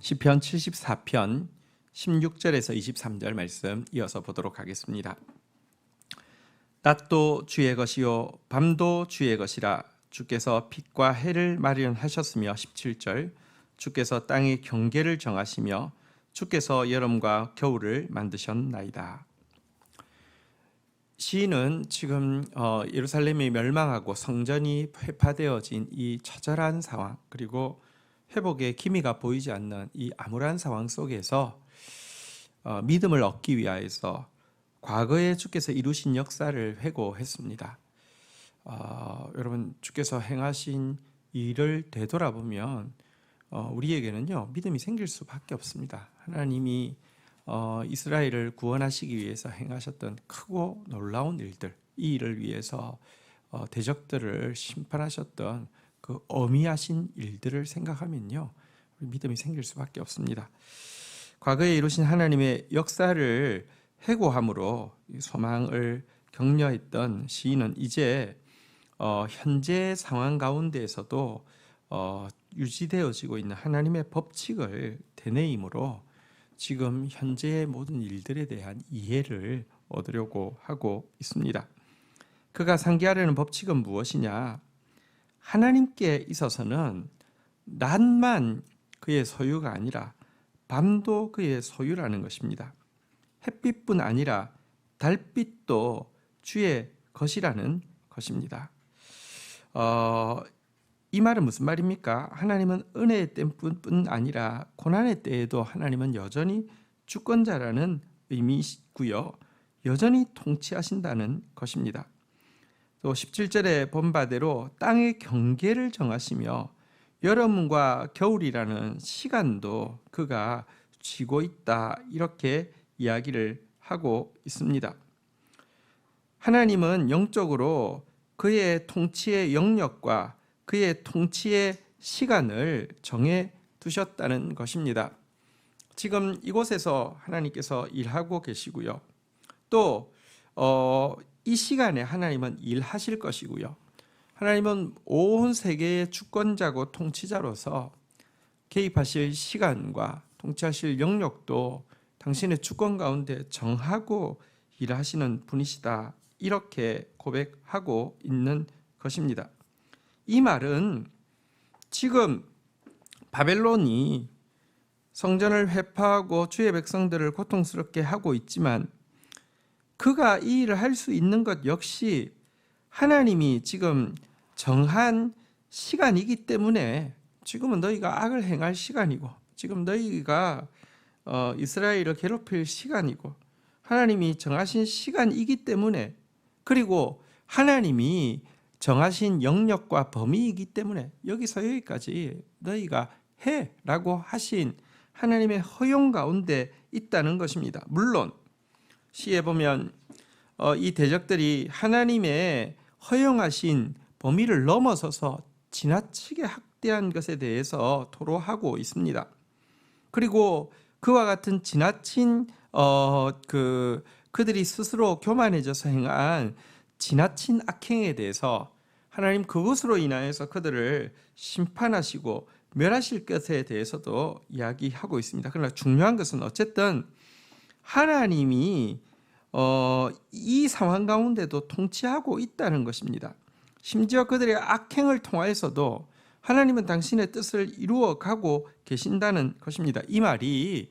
시편 74편 16절에서 23절 말씀 이어서 보도록 하겠습니다. 낮도 주의 것이요 밤도 주의 것이라. 주께서 빛과 해를 마련하셨으며 17절 주께서 땅의 경계를 정하시며 주께서 여름과 겨울을 만드셨나이다. 시인은 지금 예루살렘이 멸망하고 성전이 회파되어진 이 처절한 상황, 그리고 회복의 기미가 보이지 않는 이 암울한 상황 속에서 믿음을 얻기 위하여서 과거에 주께서 이루신 역사를 회고했습니다. 여러분, 주께서 행하신 일을 되돌아보면 우리에게는요 믿음이 생길 수밖에 없습니다. 하나님이 이스라엘을 구원하시기 위해서 행하셨던 크고 놀라운 일들, 이 일을 위해서 대적들을 심판하셨던 그 어미하신 일들을 생각하면요 믿음이 생길 수밖에 없습니다. 과거에 이루신 하나님의 역사를 회고함으로 소망을 격려했던 시인은 이제 현재 상황 가운데에서도 유지되어지고 있는 하나님의 법칙을 되뇌임으로 지금 현재의 모든 일들에 대한 이해를 얻으려고 하고 있습니다. 그가 상기하려는 법칙은 무엇이냐? 하나님께 있어서는 낮만 그의 소유가 아니라 밤도 그의 소유라는 것입니다. 햇빛뿐 아니라 달빛도 주의 것이라는 것입니다. 이 말은 무슨 말입니까? 하나님은 은혜의 때뿐 아니라 고난의 때에도 하나님은 여전히 주권자라는 의미이고요, 여전히 통치하신다는 것입니다. 또 17절에 본 바대로 땅의 경계를 정하시며 여름과 겨울이라는 시간도 그가 쥐고 있다, 이렇게 이야기를 하고 있습니다. 하나님은 영적으로 그의 통치의 영역과 그의 통치의 시간을 정해 두셨다는 것입니다. 지금 이곳에서 하나님께서 일하고 계시고요, 또 이 시간에 하나님은 일하실 것이고요, 하나님은 온 세계의 주권자고 통치자로서 개입하실 시간과 통치하실 영역도 당신의 주권 가운데 정하고 일하시는 분이시다, 이렇게 고백하고 있는 것입니다. 이 말은 지금 바벨론이 성전을 회파하고 주의 백성들을 고통스럽게 하고 있지만 그가 이 일을 할 수 있는 것 역시 하나님이 지금 정한 시간이기 때문에 지금은 너희가 악을 행할 시간이고, 지금 너희가 이스라엘을 괴롭힐 시간이고, 하나님이 정하신 시간이기 때문에, 그리고 하나님이 정하신 영역과 범위이기 때문에 여기서 여기까지 너희가 해라고 하신 하나님의 허용 가운데 있다는 것입니다. 물론 시에 보면 이 대적들이 하나님의 허용하신 범위를 넘어서서 지나치게 학대한 것에 대해서 토로하고 있습니다. 그리고 그와 같은 지나친 그들이 스스로 교만해져서 행한 지나친 악행에 대해서 하나님 그것으로 인하여서 그들을 심판하시고 멸하실 것에 대해서도 이야기하고 있습니다. 그러나 중요한 것은 어쨌든 하나님이 이 상황 가운데도 통치하고 있다는 것입니다. 심지어 그들의 악행을 통하여서도 하나님은 당신의 뜻을 이루어가고 계신다는 것입니다. 이 말이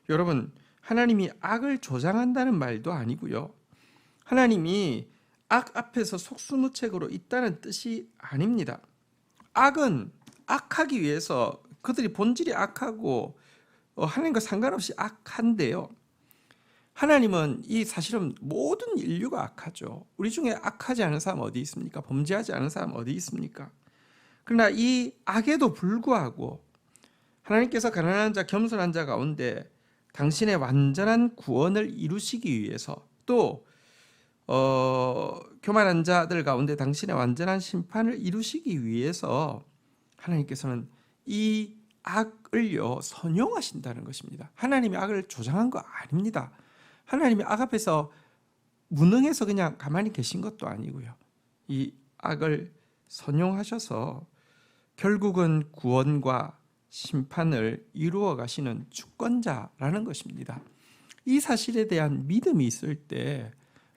여러분, 하나님이 악을 조장한다는 말도 아니고요, 하나님이 악 앞에서 속수무책으로 있다는 뜻이 아닙니다. 악은 악하기 위해서 그들이 본질이 악하고 하나님과 상관없이 악한데요, 하나님은 이 사실은 모든 인류가 악하죠. 우리 중에 악하지 않은 사람 어디 있습니까? 범죄하지 않은 사람 어디 있습니까? 그러나 이 악에도 불구하고 하나님께서 가난한 자, 겸손한 자 가운데 당신의 완전한 구원을 이루시기 위해서, 또 교만한 자들 가운데 당신의 완전한 심판을 이루시기 위해서 하나님께서는 이 악을요 선용하신다는 것입니다. 하나님이 악을 조장한 거 아닙니다. 하나님이 악 앞에서 무능해서 그냥 가만히 계신 것도 아니고요, 이 악을 선용하셔서 결국은 구원과 심판을 이루어 가시는 주권자라는 것입니다. 이 사실에 대한 믿음이 있을 때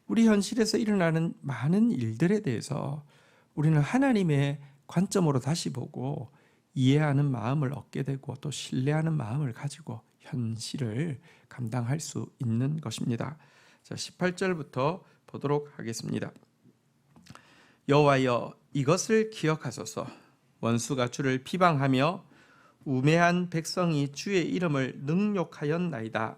우리 현실에서 일어나는 많은 일들에 대해서 우리는 하나님의 관점으로 다시 보고 이해하는 마음을 얻게 되고 또 신뢰하는 마음을 가지고 현실을 감당할 수 있는 것입니다. 자, 18절부터 보도록 하겠습니다. 여호와여, 이것을 기억하소서. 원수가 주를 비방하며 우매한 백성이 주의 이름을 능욕하였나이다.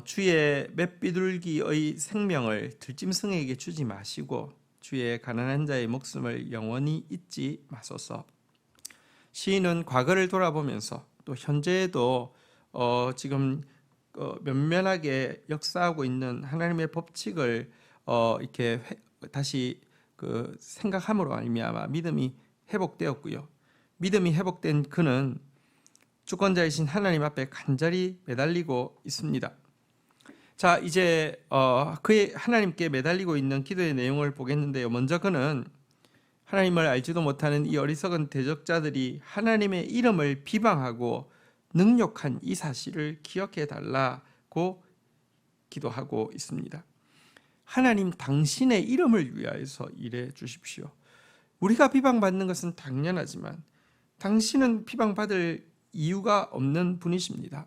주의 맷비둘기의 생명을 들짐승에게 주지 마시고 주의 가난한 자의 목숨을 영원히 잊지 마소서. 시인은 과거를 돌아보면서 또 현재에도 지금 면면하게 역사하고 있는 하나님의 법칙을 이렇게 다시 생각함으로 말미암아 믿음이 회복되었고요. 믿음이 회복된 그는 주권자이신 하나님 앞에 간절히 매달리고 있습니다. 자, 이제 그의 하나님께 매달리고 있는 기도의 내용을 보겠는데요. 먼저 그는 하나님을 알지도 못하는 이 어리석은 대적자들이 하나님의 이름을 비방하고 능욕한 이 사실을 기억해 달라고 기도하고 있습니다. 하나님, 당신의 이름을 위하여서 일해 주십시오. 우리가 비방받는 것은 당연하지만 당신은 비방받을 이유가 없는 분이십니다.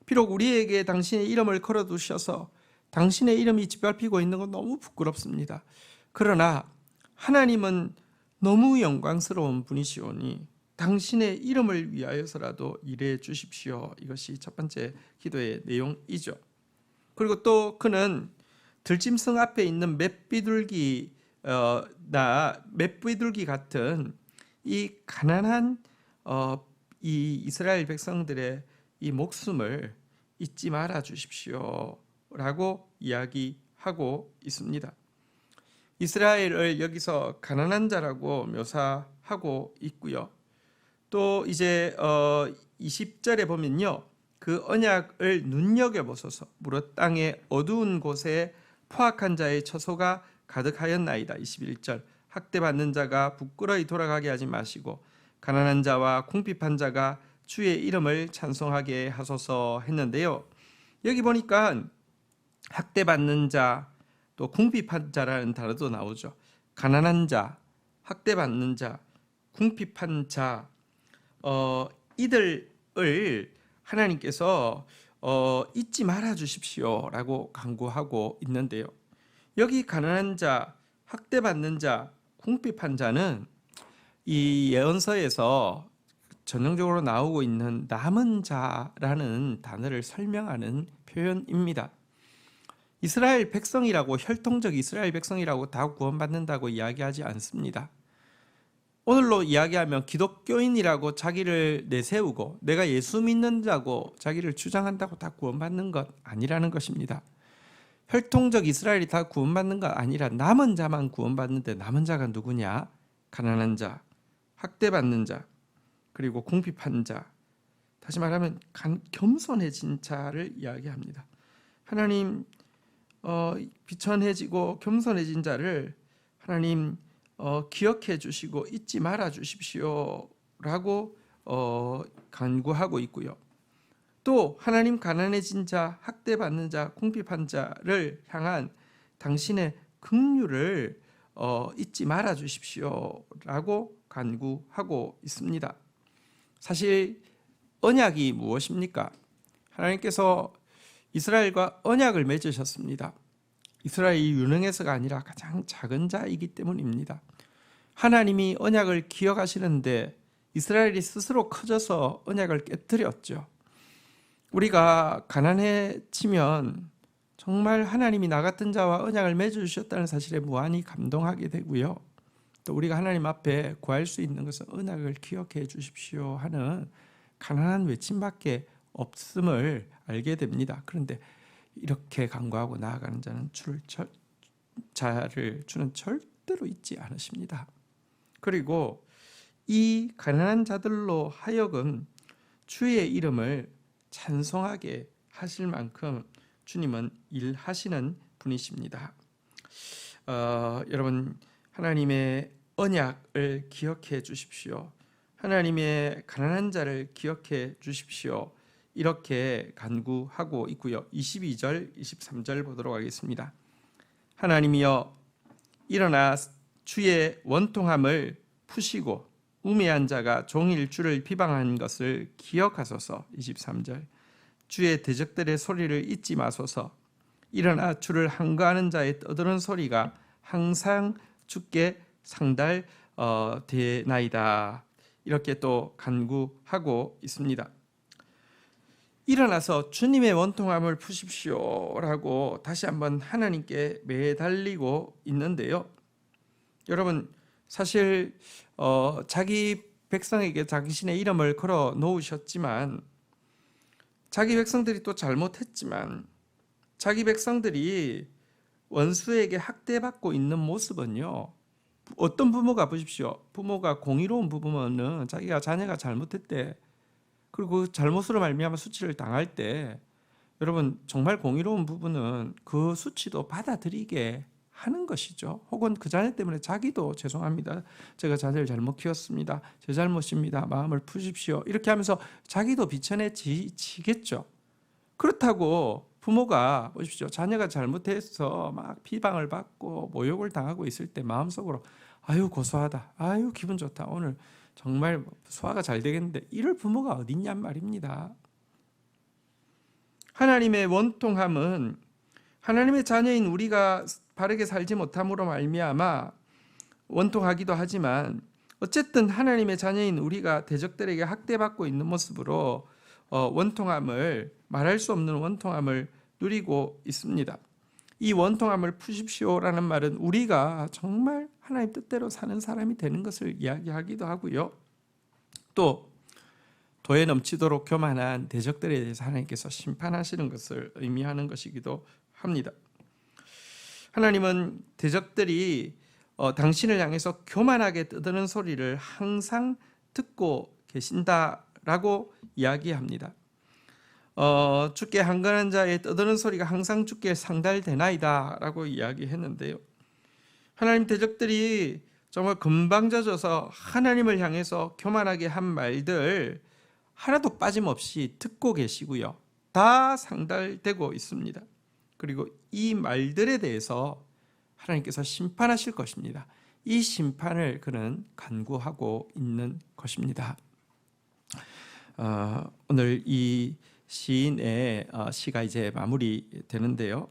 비록 우리에게 당신의 이름을 걸어두셔서 당신의 이름이 짓밟히고 있는 건 너무 부끄럽습니다. 그러나 하나님은 너무 영광스러운 분이시오니 당신의 이름을 위하여서라도 일해 주십시오. 이것이 첫 번째 기도의 내용이죠. 그리고 또 그는 들짐승 앞에 있는 맷비둘기 같은 이 가난한 이 이스라엘 백성들의 이 목숨을 잊지 말아 주십시오 라고 이야기하고 있습니다. 이스라엘을 여기서 가난한 자라고 묘사하고 있고요. 또 이제 20절에 보면요, 그 언약을 눈여겨보소서. 무릇 땅의 어두운 곳에 포악한 자의 처소가 가득하였나이다. 21절, 학대받는 자가 부끄러이 돌아가게 하지 마시고 가난한 자와 궁핍한 자가 주의 이름을 찬송하게 하소서 했는데요. 여기 보니까 학대받는 자, 또 궁핍한 자라는 단어도 나오죠. 가난한 자, 학대받는 자, 궁핍한 자, 이들을 하나님께서 잊지 말아 주십시오라고 간구하고 있는데요. 여기 가난한 자, 학대받는 자, 궁핍한 자는 이 예언서에서 전형적으로 나오고 있는 남은 자라는 단어를 설명하는 표현입니다. 이스라엘 백성이라고, 혈통적 이스라엘 백성이라고 다 구원받는다고 이야기하지 않습니다. 오늘로 이야기하면 기독교인이라고 자기를 내세우고 내가 예수 믿는다고 자기를 주장한다고 다 구원받는 것 아니라는 것입니다. 혈통적 이스라엘이 다 구원받는 것 아니라 남은 자만 구원받는데, 남은 자가 누구냐? 가난한 자, 학대받는 자, 그리고 궁핍한 자, 다시 말하면 겸손해진 자를 이야기합니다. 하나님, 비천해지고 겸손해진 자를 하나님 기억해 주시고 잊지 말아 주십시오라고 간구하고 있고요. 또 하나님, 가난해진 자, 학대받는 자, 궁핍한 자를 향한 당신의 긍휼을 잊지 말아 주십시오라고 간구하고 있습니다. 사실 언약이 무엇입니까? 하나님께서 이스라엘과 언약을 맺으셨습니다. 이스라엘이 유능해서가 아니라 가장 작은 자이기 때문입니다. 하나님이 언약을 기억하시는데 이스라엘이 스스로 커져서 언약을 깨뜨렸죠. 우리가 가난해지면 정말 하나님이 나 같은 자와 언약을 맺어주셨다는 사실에 무한히 감동하게 되고요. 또 우리가 하나님 앞에 구할 수 있는 것은 언약을 기억해 주십시오 하는 가난한 외침밖에 없음을 알게 됩니다. 그런데 이렇게 간구하고 나아가는 자는 주는 절대로 잊지 않으십니다. 그리고 이 가난한 자들로 하여금 주의 이름을 찬송하게 하실 만큼 주님은 일하시는 분이십니다. 여러분, 하나님의 언약을 기억해 주십시오. 하나님의 가난한 자를 기억해 주십시오. 이렇게 간구하고 있고요. 22절, 23절 보도록 하겠습니다. 하나님이여 일어나 주의 원통함을 푸시고 우매한 자가 종일 주를 비방한 것을 기억하소서. 23절 주의 대적들의 소리를 잊지 마소서. 일어나 주를 항거하는 자의 떠드는 소리가 항상 주께 상달되나이다. 이렇게 또 간구하고 있습니다. 일어나서 주님의 원통함을 푸십시오라고 다시 한번 하나님께 매달리고 있는데요. 여러분 사실 자기 백성에게 당신의 이름을 걸어 놓으셨지만 자기 백성들이 또 잘못했지만 자기 백성들이 원수에게 학대받고 있는 모습은요. 어떤 부모가 보십시오. 부모가 공의로운 부모는 자기가 자녀가 잘못했대. 그리고 잘못으로 말미암아 수치를 당할 때 여러분 정말 공의로운 부부는 그 수치도 받아들이게 하는 것이죠. 혹은 그 자녀 때문에 자기도 죄송합니다. 제가 자녀를 잘못 키웠습니다. 제 잘못입니다. 마음을 푸십시오. 이렇게 하면서 자기도 비천해지겠죠. 그렇다고 부모가 보십시오. 자녀가 잘못해서 막 비방을 받고 모욕을 당하고 있을 때 마음속으로 아유 고소하다. 아유 기분 좋다. 오늘 정말 소화가 잘 되겠는데 이럴 부모가 어딨냔 말입니다. 하나님의 원통함은 하나님의 자녀인 우리가 바르게 살지 못함으로 말미암아 원통하기도 하지만 어쨌든 하나님의 자녀인 우리가 대적들에게 학대받고 있는 모습으로 원통함을 말할 수 없는 원통함을 누리고 있습니다. 이 원통함을 푸십시오라는 말은 우리가 정말 하나님 뜻대로 사는 사람이 되는 것을 이야기하기도 하고요. 또 도에 넘치도록 교만한 대적들에 대해서 하나님께서 심판하시는 것을 의미하는 것이기도 합니다. 하나님은 대적들이 당신을 향해서 교만하게 떠드는 소리를 항상 듣고 계신다라고 이야기합니다. 주께 항거하는 자의 떠드는 소리가 항상 주께 상달되나이다라고 이야기했는데요. 하나님 대적들이 정말 금방 젖어서 하나님을 향해서 교만하게 한 말들 하나도 빠짐없이 듣고 계시고요. 다 상달되고 있습니다. 그리고 이 말들에 대해서 하나님께서 심판하실 것입니다. 이 심판을 그는 간구하고 있는 것입니다. 오늘 이 시인의 시가 이제 마무리되는데요.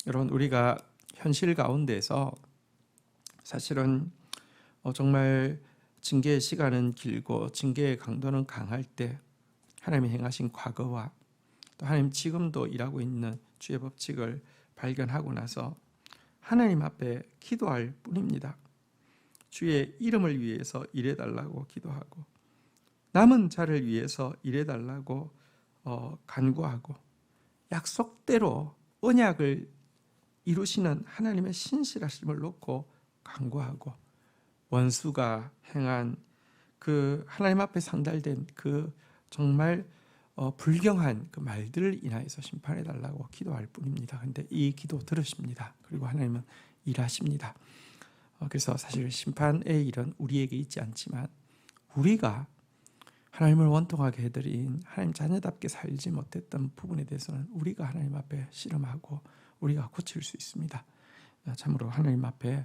여러분 우리가 현실 가운데서 사실은 정말 징계의 시간은 길고 징계의 강도는 강할 때 하나님이 행하신 과거와 또 하나님 지금도 일하고 있는 주의 법칙을 발견하고 나서 하나님 앞에 기도할 뿐입니다. 주의 이름을 위해서 일해달라고 기도하고 남은 자를 위해서 일해달라고 간구하고 약속대로 언약을 이루시는 하나님의 신실하심을 놓고 간구하고 원수가 행한 그 하나님 앞에 상달된 그 정말 불경한 그 말들을 인하여서 심판해 달라고 기도할 뿐입니다. 그런데 이 기도 들으십니다. 그리고 하나님은 일하십니다. 그래서 사실 심판의 일은 우리에게 있지 않지만 우리가 하나님을 원통하게 해드린 하나님 자녀답게 살지 못했던 부분에 대해서는 우리가 하나님 앞에 씨름하고 우리가 고칠 수 있습니다. 참으로 하나님 앞에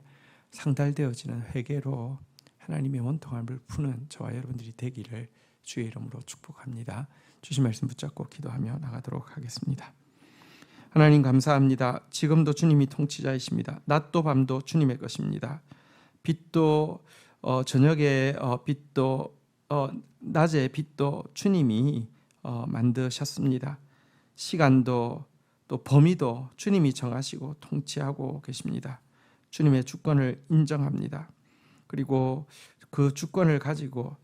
상달되어지는 회개로 하나님의 원통함을 푸는 저와 여러분들이 되기를 주의 이름으로 축복합니다. 주신 말씀 붙잡고 기도하며 나가도록 하겠습니다. 하나님 감사합니다. 지금도 주님이 통치자이십니다. 낮도 밤도 주님의 것입니다. 빛도 저녁에 빛도 낮의 빛도 주님이 만드셨습니다. 시간도 또 범위도 주님이 정하시고 통치하고 계십니다. 주님의 주권을 인정합니다. 그리고 그 주권을 가지고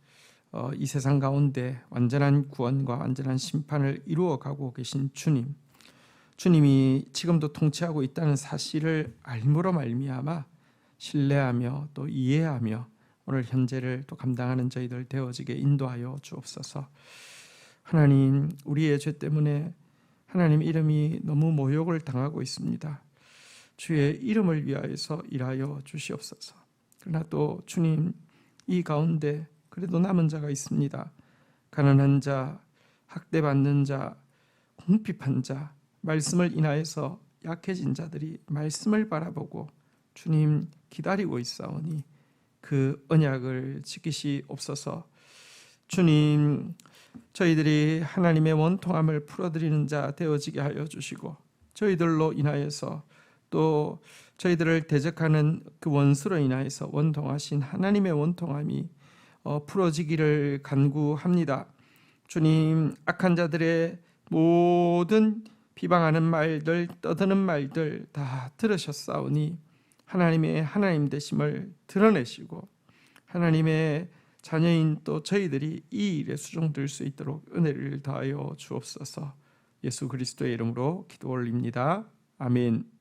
이 세상 가운데 완전한 구원과 완전한 심판을 이루어가고 계신 주님, 주님이 지금도 통치하고 있다는 사실을 알므로 말미암아 신뢰하며 또 이해하며 오늘 현재를 또 감당하는 저희들 되어지게 인도하여 주옵소서. 하나님, 우리의 죄 때문에 하나님 이름이 너무 모욕을 당하고 있습니다. 주의 이름을 위하여서 일하여 주시옵소서. 그러나 또 주님, 이 가운데 그래도 남은 자가 있습니다. 가난한 자, 학대받는 자, 궁핍한 자, 말씀을 인하여서 약해진 자들이 말씀을 바라보고 주님 기다리고 있사오니 그 언약을 지키시옵소서. 주님, 저희들이 하나님의 원통함을 풀어드리는 자 되어지게 하여 주시고, 저희들로 인하여서 또 저희들을 대적하는 그 원수로 인하여서 원통하신 하나님의 원통함이 풀어지기를 간구합니다. 주님, 악한 자들의 모든 비방하는 말들, 떠드는 말들 다 들으셨사오니 하나님의 하나님 되심을 드러내시고 하나님의 자녀인 또 저희들이 이 일에 수종될 수 있도록 은혜를 더하여 주옵소서. 예수 그리스도의 이름으로 기도 올립니다. 아멘.